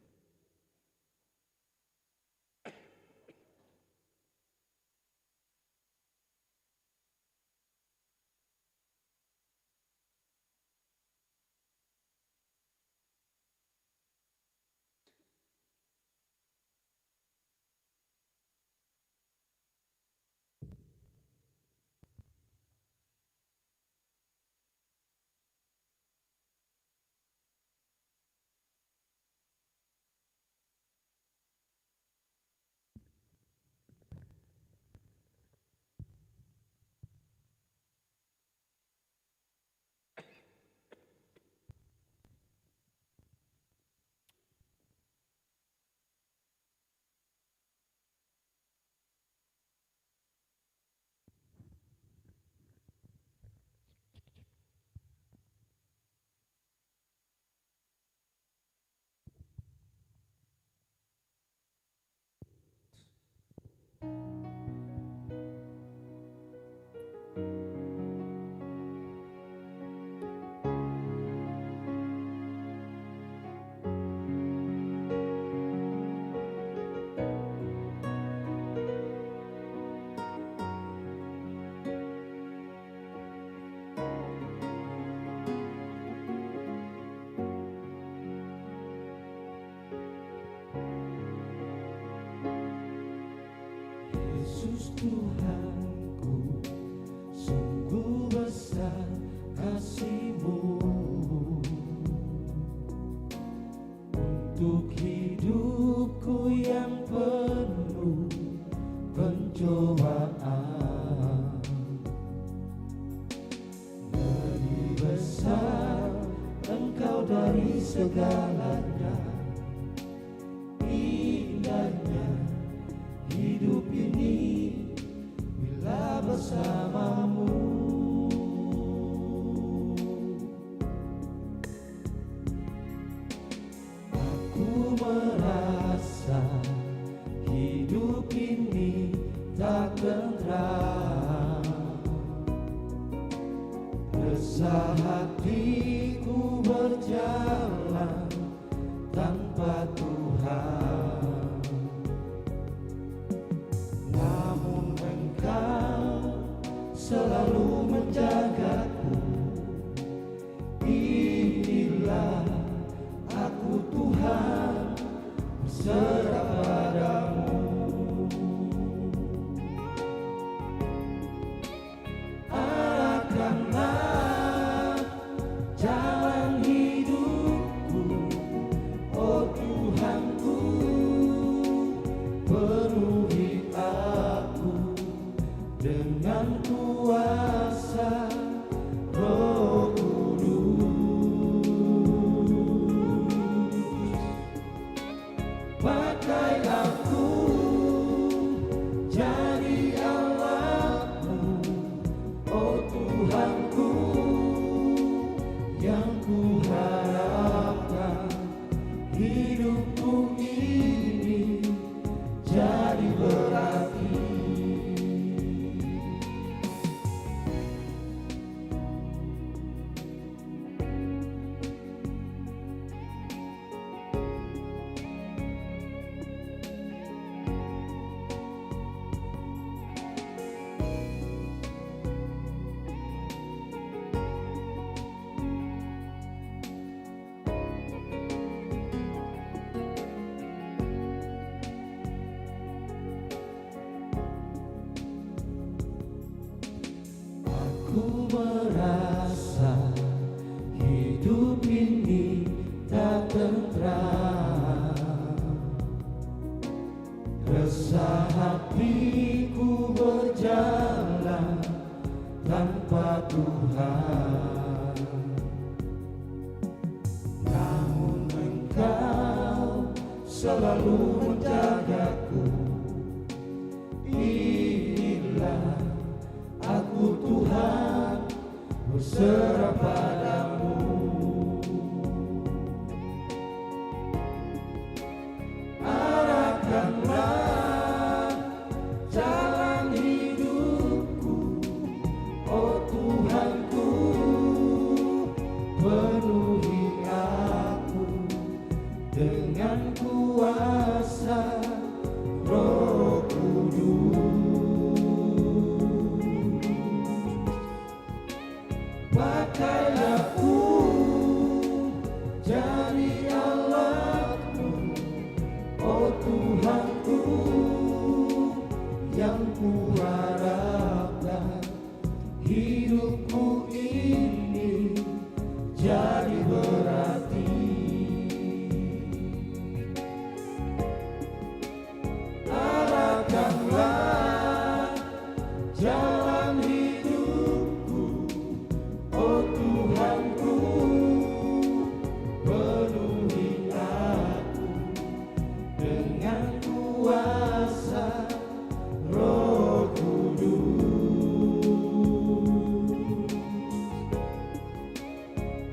Yesus Tuhanku, sungguh besar kasih-Mu untuk hidupku yang penuh pencobaan. Lebih besar Engkau dari segalanya, indahnya hidup ini bila bersamamu. Aku merasa hidup ini tak tentram, resah hatiku berjalan tanpa Tuhan. Namun Engkau selalu menjagaku. Inilah aku Tuhan, berserah padamu. Arahkanlah jalan hidupku, oh Tuhanku, penuhi aku dengan kuasa. Ku merasa hidup ini tak tentram, resah hatiku berjalan tanpa Tuhan. Namun Engkau selalu menjagaku. Inilah aku Tuhan, berserah padamu. Arahkanlah jalan hidupku, oh Tuhanku. Penuhi aku dengan kuasa Roh Kudus. Pakai aku jadi alatmu, oh Tuhanku, yang kuharapkan hidupku ini jadi berarti. Arahkanlah jalan hidupku, oh Tuhanku. Penuhi aku dengan kuasa Roh Kudus.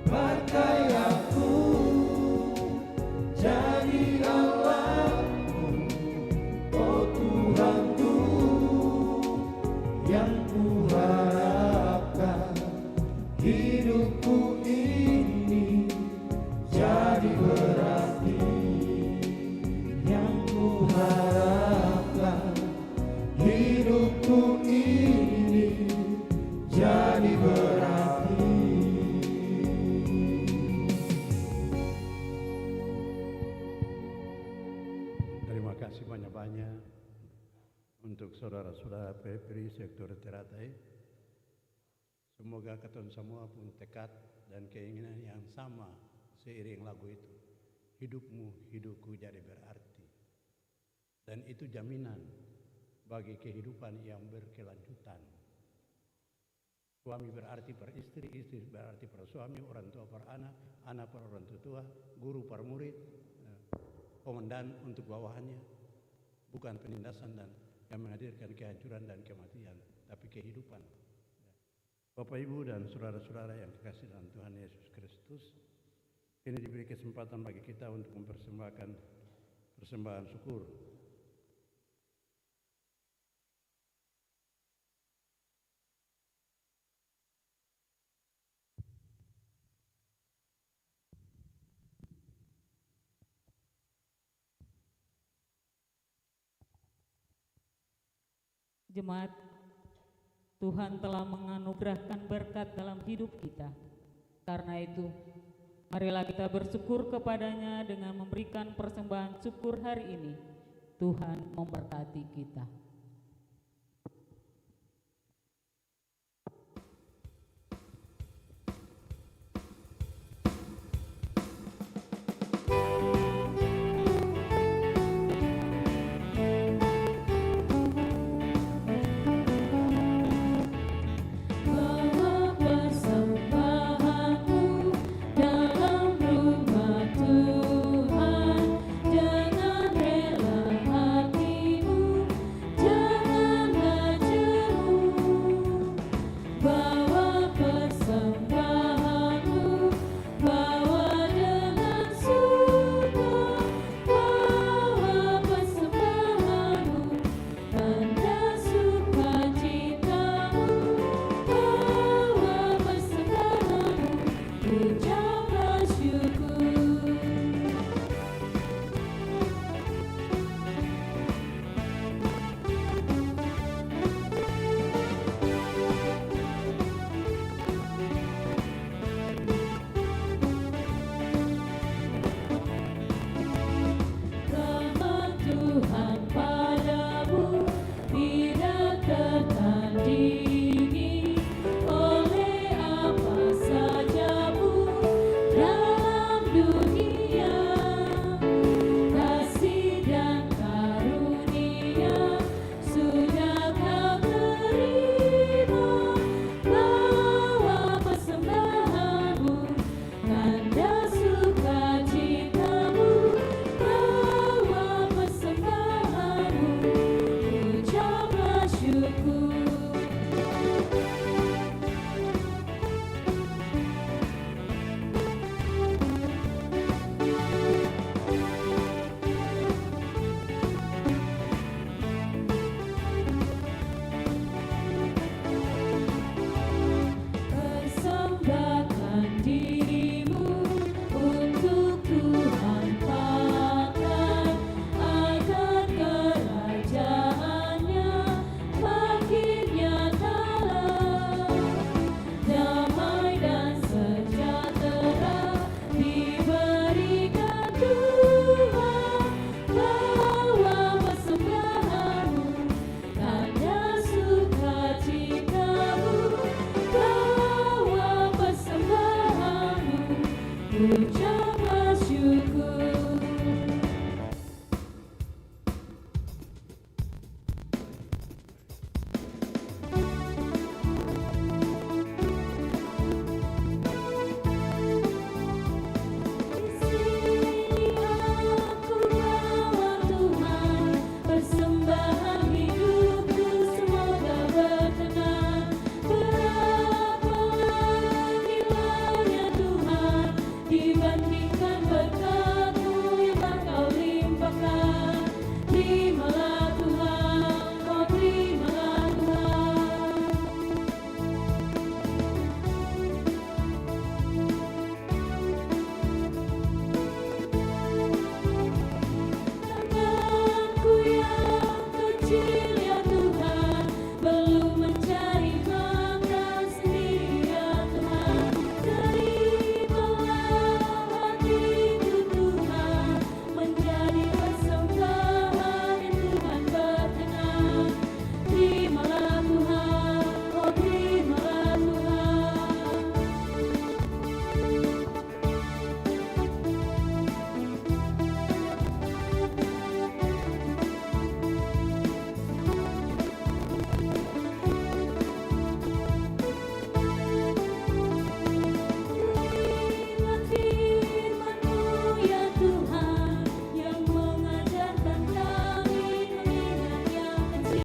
Pakai aku jadi alatmu, oh Tuhanku, yang kuharapkan hidupku ini jadi berarti. Yang kuharapkan hidupku ini jadi berarti. Terima kasih banyak-banyak untuk saudara-saudara PPRI sektor teratai. Semoga kita semua pun tekad dan keinginan yang sama seiring lagu itu. Hidupmu, hidupku jadi berarti. Dan itu jaminan bagi kehidupan yang berkelanjutan. Suami berarti per istri, istri berarti per suami, orang tua per anak, anak per orang tua, guru per murid, komandan untuk bawahannya. Bukan penindasan dan yang menghadirkan kehancuran dan kematian, tapi kehidupan. Bapak, Ibu, dan saudara-saudara yang dikasihi dalam Tuhan Yesus Kristus, ini diberi kesempatan bagi kita untuk mempersembahkan persembahan syukur. Jemaat, Tuhan telah menganugerahkan berkat dalam hidup kita. Karena itu, marilah kita bersyukur kepadanya dengan memberikan persembahan syukur hari ini. Tuhan memberkati kita.